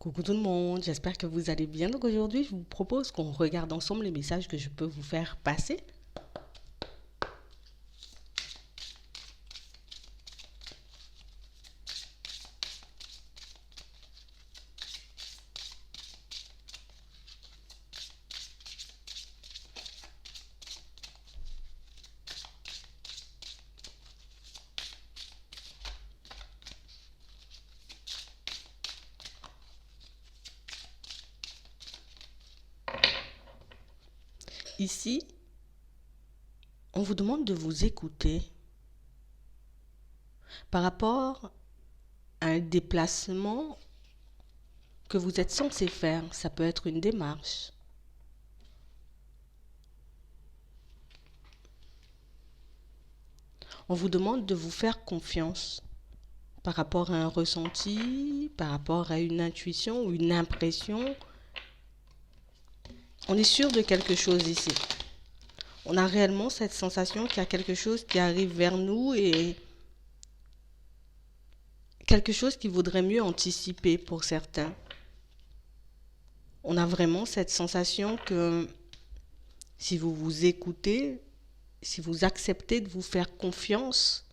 Coucou tout le monde, j'espère que vous allez bien. Donc aujourd'hui, je vous propose qu'on regarde ensemble les messages que je peux vous faire passer. Ici, on vous demande de vous écouter par rapport à un déplacement que vous êtes censé faire. Ça peut être une démarche. On vous demande de vous faire confiance par rapport à un ressenti, par rapport à une intuition ou une impression. On est sûr de quelque chose ici. On a réellement cette sensation qu'il y a quelque chose qui arrive vers nous et quelque chose qu'il vaudrait mieux anticiper pour certains. On a vraiment cette sensation que si vous vous écoutez, si vous acceptez de vous faire confiance,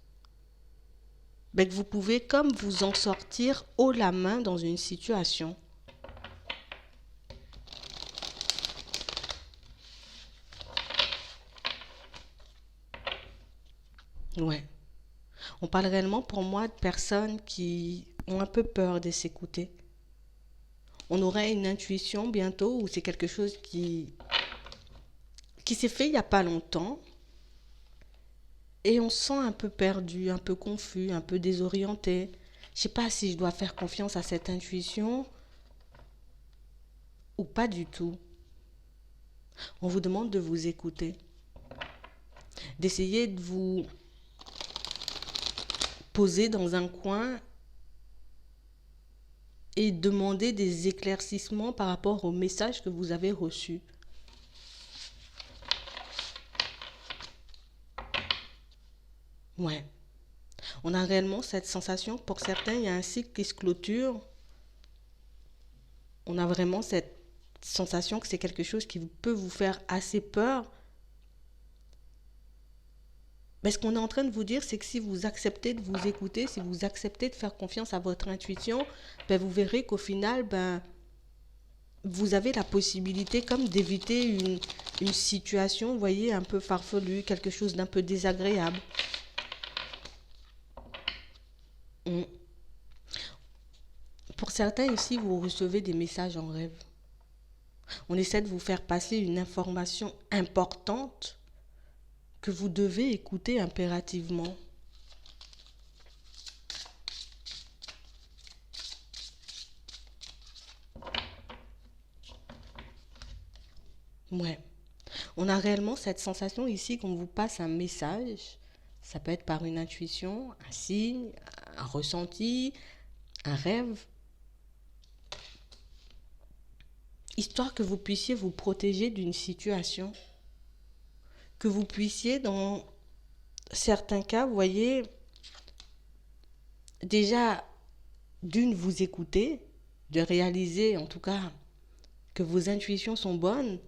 que vous pouvez comme vous en sortir haut la main dans une situation. Ouais. On parle réellement pour moi de personnes qui ont un peu peur de s'écouter. On aurait une intuition bientôt ou c'est quelque chose qui s'est fait il n'y a pas longtemps et on se sent un peu perdu, un peu confus, un peu désorienté. Je ne sais pas si je dois faire confiance à cette intuition ou pas du tout. On vous demande de vous écouter, d'essayer de vous poser dans un coin et demander des éclaircissements par rapport au message que vous avez reçu. Ouais. On a réellement cette sensation, pour certains, il y a un cycle qui se clôture. On a vraiment cette sensation que c'est quelque chose qui peut vous faire assez peur. Mais ce qu'on est en train de vous dire, c'est que si vous acceptez de vous écouter, si vous acceptez de faire confiance à votre intuition, vous verrez qu'au final, vous avez la possibilité comme d'éviter une situation, vous voyez, un peu farfelue, quelque chose d'un peu désagréable. Pour certains ici, vous recevez des messages en rêve. On essaie de vous faire passer une information importante que vous devez écouter impérativement. Ouais. On a réellement cette sensation ici qu'on vous passe un message. Ça peut être par une intuition, un signe, un ressenti, un rêve. Histoire que vous puissiez vous protéger d'une situation. Que vous puissiez, dans certains cas, vous voyez, déjà, d'une, vous écouter, de réaliser en tout cas que vos intuitions sont bonnes,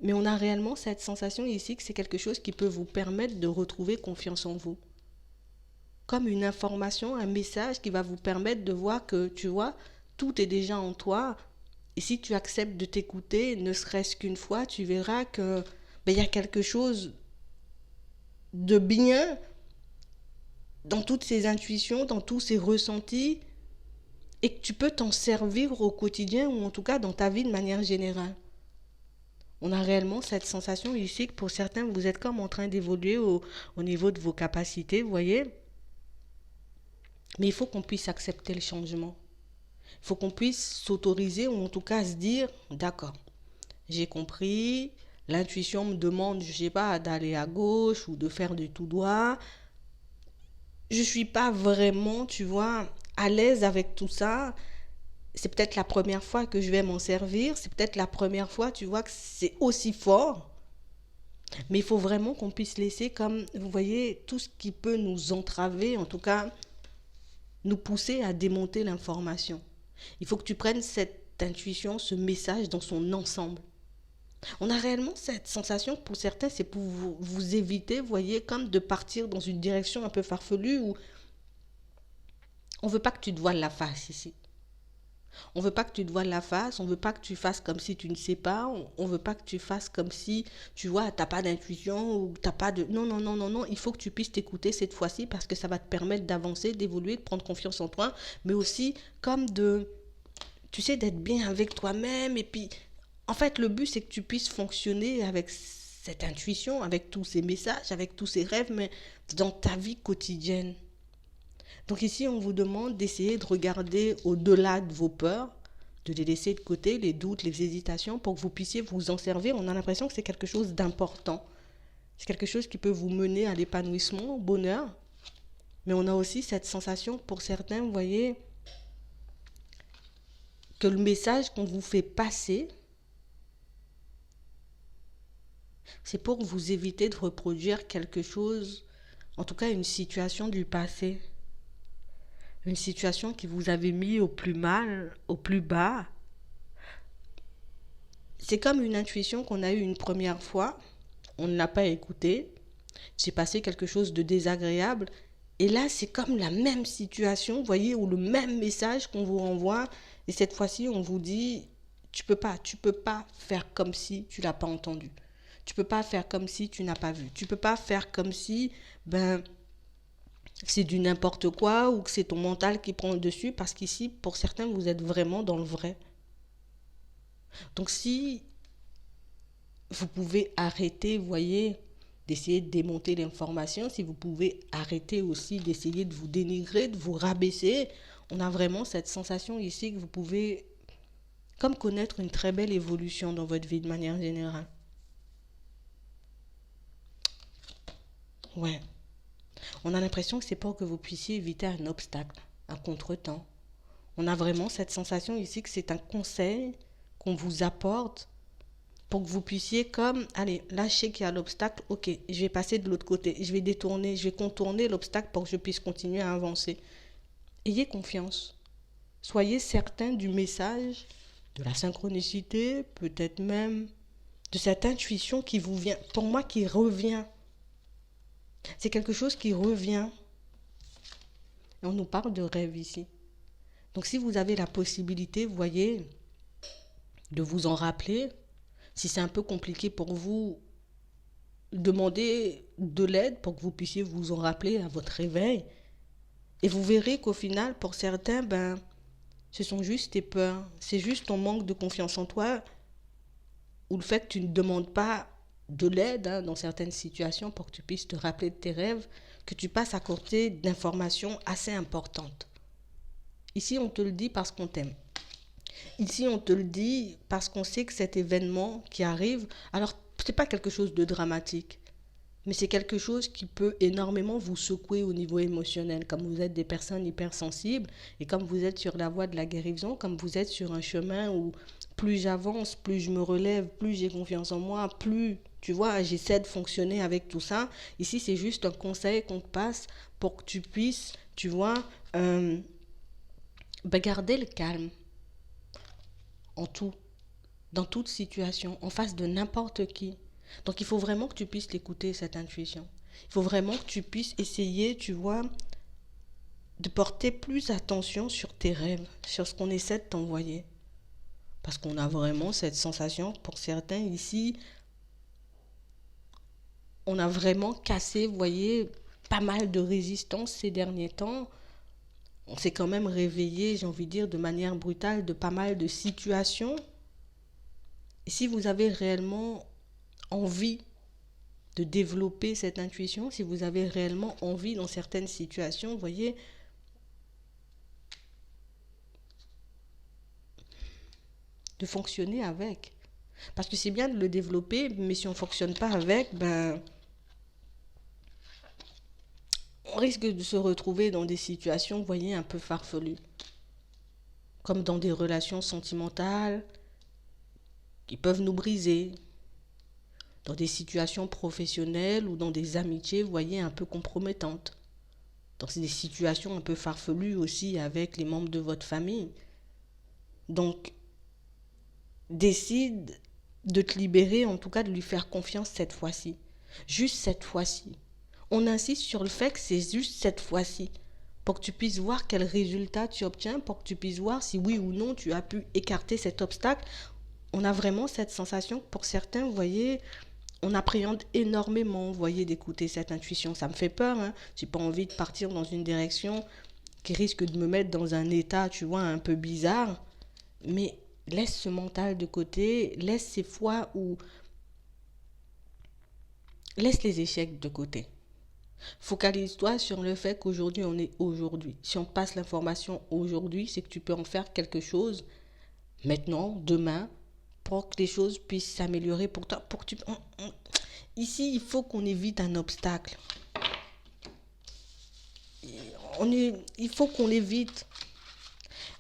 mais on a réellement cette sensation ici que c'est quelque chose qui peut vous permettre de retrouver confiance en vous. Comme une information, un message qui va vous permettre de voir que, tu vois, tout est déjà en toi. Et si tu acceptes de t'écouter, ne serait-ce qu'une fois, tu verras que il y a quelque chose de bien dans toutes ces intuitions, dans tous ces ressentis, et que tu peux t'en servir au quotidien ou en tout cas dans ta vie de manière générale. On a réellement cette sensation ici que pour certains, vous êtes comme en train d'évoluer au niveau de vos capacités, vous voyez. Mais il faut qu'on puisse accepter le changement. Il faut qu'on puisse s'autoriser ou en tout cas se dire, d'accord, j'ai compris, l'intuition me demande, je ne sais pas, d'aller à gauche ou de faire du tout droit. Je ne suis pas vraiment, tu vois, à l'aise avec tout ça. C'est peut-être la première fois que je vais m'en servir. C'est peut-être la première fois, tu vois, que c'est aussi fort. Mais il faut vraiment qu'on puisse laisser comme, vous voyez, tout ce qui peut nous entraver, en tout cas, nous pousser à démonter l'information. Il faut que tu prennes cette intuition, ce message dans son ensemble. On a réellement cette sensation, pour certains, c'est pour vous éviter, vous voyez, comme de partir dans une direction un peu farfelue où on ne veut pas que tu te voiles la face ici. On ne veut pas que tu te voiles la face, on ne veut pas que tu fasses comme si tu ne sais pas, on ne veut pas que tu fasses comme si, tu vois, tu n'as pas d'intuition ou tu n'as pas de... Non, non, non, non, non, il faut que tu puisses t'écouter cette fois-ci parce que ça va te permettre d'avancer, d'évoluer, de prendre confiance en toi, mais aussi comme de, tu sais, d'être bien avec toi-même. Et puis, en fait, le but, c'est que tu puisses fonctionner avec cette intuition, avec tous ces messages, avec tous ces rêves, mais dans ta vie quotidienne. Donc ici, on vous demande d'essayer de regarder au-delà de vos peurs, de les laisser de côté, les doutes, les hésitations, pour que vous puissiez vous en servir. On a l'impression que c'est quelque chose d'important. C'est quelque chose qui peut vous mener à l'épanouissement, au bonheur. Mais on a aussi cette sensation, pour certains, vous voyez, que le message qu'on vous fait passer, c'est pour vous éviter de reproduire quelque chose, en tout cas une situation du passé. Une situation qui vous avait mis au plus mal, au plus bas. C'est comme une intuition qu'on a eue une première fois, on ne l'a pas écoutée, c'est passé quelque chose de désagréable, et là c'est comme la même situation, vous voyez, ou le même message qu'on vous renvoie, et cette fois-ci on vous dit, tu peux pas faire comme si tu l'as pas entendu. Tu peux pas faire comme si tu n'as pas vu. Tu peux pas faire comme si, c'est du n'importe quoi ou que c'est ton mental qui prend le dessus parce qu'ici, pour certains, vous êtes vraiment dans le vrai. Donc si vous pouvez arrêter, vous voyez, d'essayer de démonter l'information, si vous pouvez arrêter aussi d'essayer de vous dénigrer, de vous rabaisser, on a vraiment cette sensation ici que vous pouvez comme connaître une très belle évolution dans votre vie de manière générale. Ouais. On a l'impression que c'est pour que vous puissiez éviter un obstacle, un contretemps. On a vraiment cette sensation ici que c'est un conseil qu'on vous apporte pour que vous puissiez comme, allez, lâcher qu'il y a l'obstacle, ok, je vais passer de l'autre côté, je vais détourner, je vais contourner l'obstacle pour que je puisse continuer à avancer. Ayez confiance. Soyez certain du message, de la synchronicité, peut-être même de cette intuition qui vous vient, pour moi qui revient. C'est quelque chose qui revient. Et on nous parle de rêve ici. Donc si vous avez la possibilité, vous voyez, de vous en rappeler, si c'est un peu compliqué pour vous, demandez de l'aide pour que vous puissiez vous en rappeler à votre réveil. Et vous verrez qu'au final, pour certains, ce sont juste tes peurs. C'est juste ton manque de confiance en toi ou le fait que tu ne demandes pas de l'aide dans certaines situations pour que tu puisses te rappeler de tes rêves, que tu passes à côté d'informations assez importantes. Ici, on te le dit parce qu'on t'aime. Ici, on te le dit parce qu'on sait que cet événement qui arrive, alors, ce n'est pas quelque chose de dramatique, mais c'est quelque chose qui peut énormément vous secouer au niveau émotionnel, comme vous êtes des personnes hypersensibles et comme vous êtes sur la voie de la guérison, comme vous êtes sur un chemin où plus j'avance, plus je me relève, plus j'ai confiance en moi, plus, tu vois, j'essaie de fonctionner avec tout ça. Ici, c'est juste un conseil qu'on te passe pour que tu puisses, tu vois, garder le calme en tout, dans toute situation, en face de n'importe qui. Donc il faut vraiment que tu puisses l'écouter, cette intuition. Il faut vraiment que tu puisses essayer, tu vois, de porter plus attention sur tes rêves, sur ce qu'on essaie de t'envoyer. Parce qu'on a vraiment cette sensation, pour certains ici, on a vraiment cassé, vous voyez, pas mal de résistance ces derniers temps. On s'est quand même réveillé, j'ai envie de dire, de manière brutale de pas mal de situations. Et si vous avez réellement envie de développer cette intuition, si vous avez réellement envie dans certaines situations, vous voyez, de fonctionner avec. Parce que c'est bien de le développer, mais si on ne fonctionne pas avec, on risque de se retrouver dans des situations, vous voyez, un peu farfelues. Comme dans des relations sentimentales qui peuvent nous briser. Dans des situations professionnelles ou dans des amitiés, vous voyez, un peu compromettantes. Dans des situations un peu farfelues aussi avec les membres de votre famille. Donc, décide de te libérer, en tout cas de lui faire confiance cette fois-ci. Juste cette fois-ci. On insiste sur le fait que c'est juste cette fois-ci. Pour que tu puisses voir quel résultat tu obtiens, pour que tu puisses voir si oui ou non tu as pu écarter cet obstacle. On a vraiment cette sensation que pour certains, vous voyez, on appréhende énormément, vous voyez, d'écouter cette intuition. Ça me fait peur, hein. J'ai pas envie de partir dans une direction qui risque de me mettre dans un état, tu vois, un peu bizarre. Mais laisse ce mental de côté, laisse ces fois où... Laisse les échecs de côté. Focalise-toi sur le fait qu'aujourd'hui, on est aujourd'hui. Si on te passe l'information aujourd'hui, c'est que tu peux en faire quelque chose maintenant, demain, pour que les choses puissent s'améliorer pour toi. Pour que tu... Ici, il faut qu'on évite un obstacle. Il faut qu'on l'évite.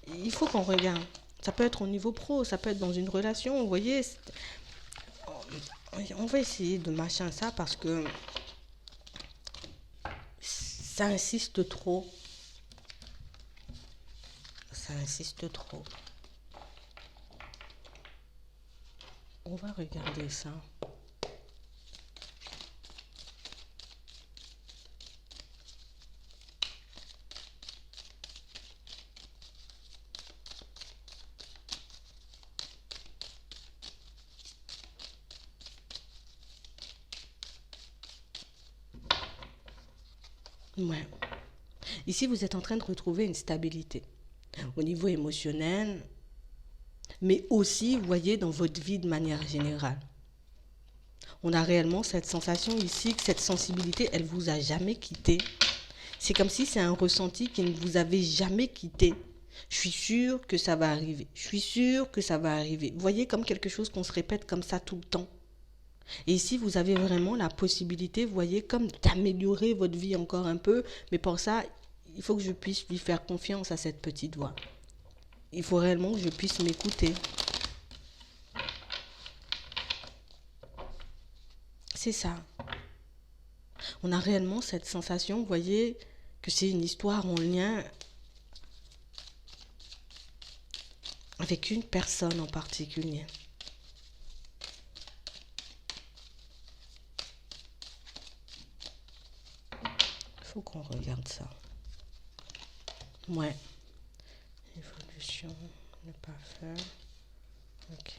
Il faut qu'on regarde. Ça peut être au niveau pro, ça peut être dans une relation, vous voyez. On va essayer de machin ça parce que ça insiste trop. Ça insiste trop. On va regarder ça. Ouais. Ici, vous êtes en train de retrouver une stabilité au niveau émotionnel, mais aussi, vous voyez, dans votre vie de manière générale. On a réellement cette sensation ici que cette sensibilité, elle vous a jamais quitté. C'est comme si c'est un ressenti qui ne vous avait jamais quitté. Je suis sûre que ça va arriver. Je suis sûre que ça va arriver. Vous voyez, comme quelque chose qu'on se répète comme ça tout le temps. Et ici, vous avez vraiment la possibilité, vous voyez, comme d'améliorer votre vie encore un peu. Mais pour ça, il faut que je puisse lui faire confiance à cette petite voix. Il faut réellement que je puisse m'écouter. C'est ça. On a réellement cette sensation, vous voyez, que c'est une histoire en lien avec une personne en particulier. Il faut qu'on regarde ça. Ouais. Évolution, ne pas faire. Ok.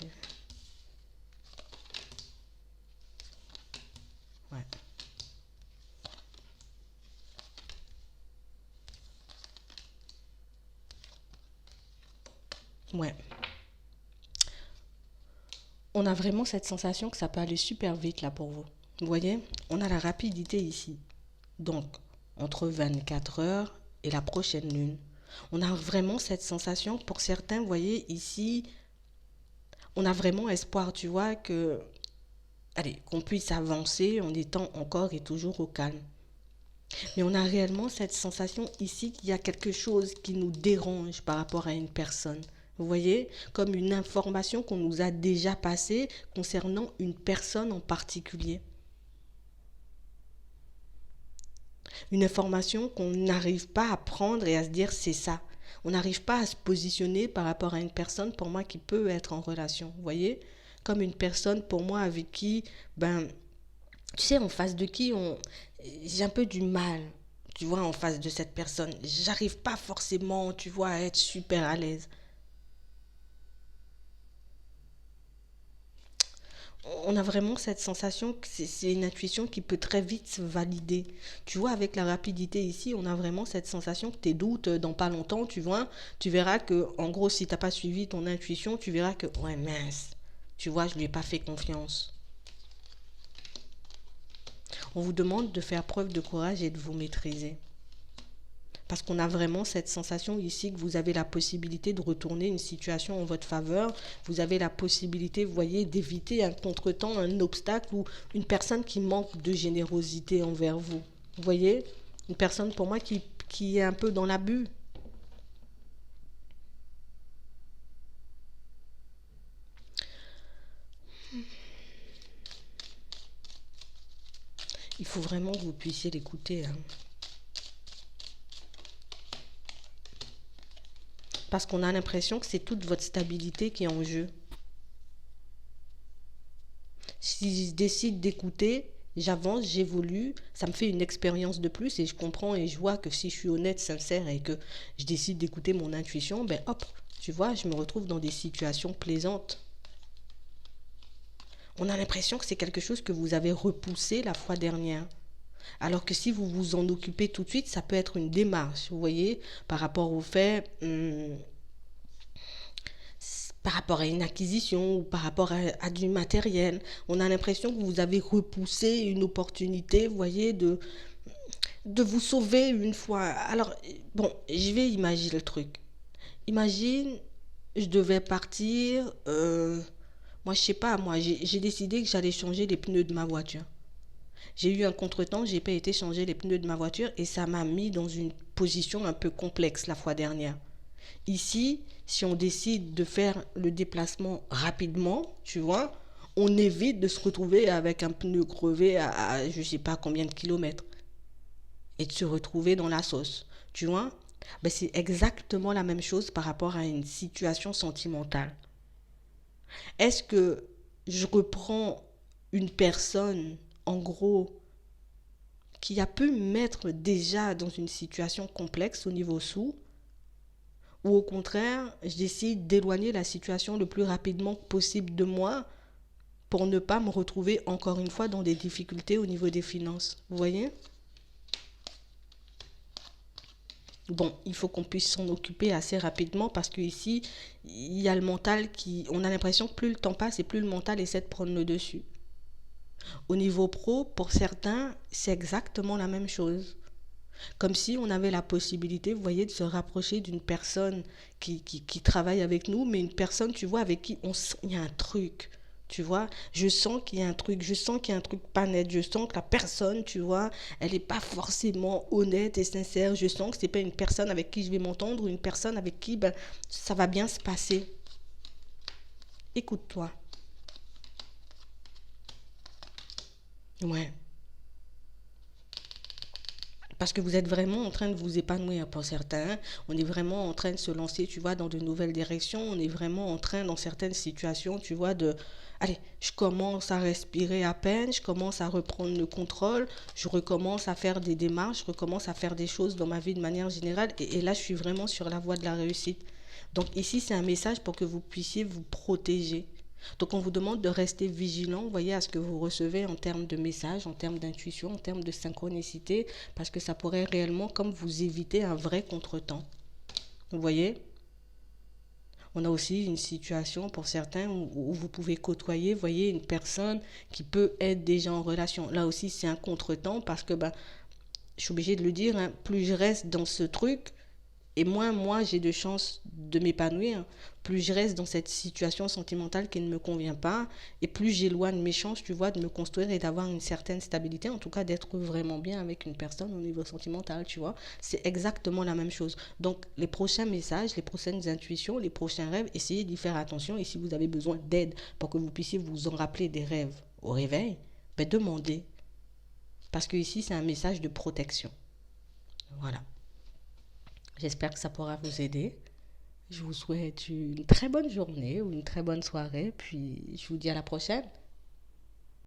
Ouais. Ouais. On a vraiment cette sensation que ça peut aller super vite là pour vous. Vous voyez, on a la rapidité ici. Donc, entre 24 heures et la prochaine lune. On a vraiment cette sensation, pour certains, vous voyez, ici, on a vraiment espoir, tu vois, que, allez, qu'on puisse avancer en étant encore et toujours au calme. Mais on a réellement cette sensation ici qu'il y a quelque chose qui nous dérange par rapport à une personne. Vous voyez, comme une information qu'on nous a déjà passée concernant une personne en particulier. Une information qu'on n'arrive pas à prendre et à se dire c'est ça. On n'arrive pas à se positionner par rapport à une personne pour moi qui peut être en relation. Vous voyez, comme une personne pour moi avec qui, ben, tu sais, en face de qui j'ai un peu du mal, tu vois, en face de cette personne. J'arrive pas forcément, tu vois, à être super à l'aise. On a vraiment cette sensation que c'est une intuition qui peut très vite se valider. Tu vois, avec la rapidité ici, on a vraiment cette sensation que tes doutes, dans pas longtemps, tu vois, tu verras que, en gros, si t'as pas suivi ton intuition, tu verras que, ouais, mince, tu vois, je lui ai pas fait confiance. On vous demande de faire preuve de courage et de vous maîtriser. Parce qu'on a vraiment cette sensation ici que vous avez la possibilité de retourner une situation en votre faveur. Vous avez la possibilité, vous voyez, d'éviter un contretemps, un obstacle ou une personne qui manque de générosité envers vous. Vous voyez, une personne pour moi qui est un peu dans l'abus. Il faut vraiment que vous puissiez l'écouter, hein. Parce qu'on a l'impression que c'est toute votre stabilité qui est en jeu. Si je décide d'écouter, j'avance, j'évolue, ça me fait une expérience de plus et je comprends et je vois que si je suis honnête, sincère et que je décide d'écouter mon intuition, ben hop, tu vois, je me retrouve dans des situations plaisantes. On a l'impression que c'est quelque chose que vous avez repoussé la fois dernière. Alors que si vous vous en occupez tout de suite, ça peut être une démarche, vous voyez, par rapport au fait, par rapport à une acquisition ou par rapport à du matériel. On a l'impression que vous avez repoussé une opportunité, vous voyez, de vous sauver une fois. Alors, bon, je vais imaginer le truc. Imagine, je devais partir, moi je sais pas, moi j'ai décidé que j'allais changer les pneus de ma voiture. J'ai eu un contretemps, j'ai pas été changer les pneus de ma voiture et ça m'a mis dans une position un peu complexe la fois dernière. Ici, si on décide de faire le déplacement rapidement, tu vois, on évite de se retrouver avec un pneu crevé je sais pas combien de kilomètres et de se retrouver dans la sauce, tu vois. Ben, c'est exactement la même chose par rapport à une situation sentimentale. Est-ce que je reprends une personne, en gros, qui a pu me mettre déjà dans une situation complexe au niveau sous, ou au contraire, je décide d'éloigner la situation le plus rapidement possible de moi pour ne pas me retrouver encore une fois dans des difficultés au niveau des finances. Vous voyez? Bon, il faut qu'on puisse s'en occuper assez rapidement parce qu'ici, il y a le mental qui... On a l'impression que plus le temps passe et plus le mental essaie de prendre le dessus. Au niveau pro, pour certains, c'est exactement la même chose. Comme si on avait la possibilité, vous voyez, de se rapprocher d'une personne qui travaille avec nous, mais une personne, tu vois, avec qui il y a un truc. Tu vois, je sens qu'il y a un truc, je sens qu'il y a un truc pas net, je sens que la personne, tu vois, elle n'est pas forcément honnête et sincère, je sens que c'est pas une personne avec qui je vais m'entendre ou une personne avec qui ben, ça va bien se passer. Écoute-toi. Ouais. Parce que vous êtes vraiment en train de vous épanouir pour certains. On est vraiment en train de se lancer, tu vois, dans de nouvelles directions. On est vraiment en train, dans certaines situations, tu vois, de... Allez, je commence à respirer à peine, je commence à reprendre le contrôle, je recommence à faire des démarches, je recommence à faire des choses dans ma vie de manière générale. Et là, je suis vraiment sur la voie de la réussite. Donc ici, c'est un message pour que vous puissiez vous protéger. Donc on vous demande de rester vigilant, vous voyez, à ce que vous recevez en termes de messages, en termes d'intuition, en termes de synchronicité, parce que ça pourrait réellement comme vous éviter un vrai contretemps. Vous voyez? On a aussi une situation pour certains où vous pouvez côtoyer, vous voyez, une personne qui peut être déjà en relation. Là aussi, c'est un contretemps parce que, ben, je suis obligée de le dire, hein, plus je reste dans ce truc, et moins moi j'ai de chances de m'épanouir, plus je reste dans cette situation sentimentale qui ne me convient pas, et plus j'éloigne mes chances, tu vois, de me construire et d'avoir une certaine stabilité, en tout cas d'être vraiment bien avec une personne au niveau sentimental, tu vois. C'est exactement la même chose. Donc les prochains messages, les prochaines intuitions, les prochains rêves, essayez d'y faire attention, et si vous avez besoin d'aide pour que vous puissiez vous en rappeler des rêves au réveil, ben demandez. Parce que ici c'est un message de protection. Voilà. J'espère que ça pourra vous aider. Je vous souhaite une très bonne journée ou une très bonne soirée. Puis je vous dis à la prochaine.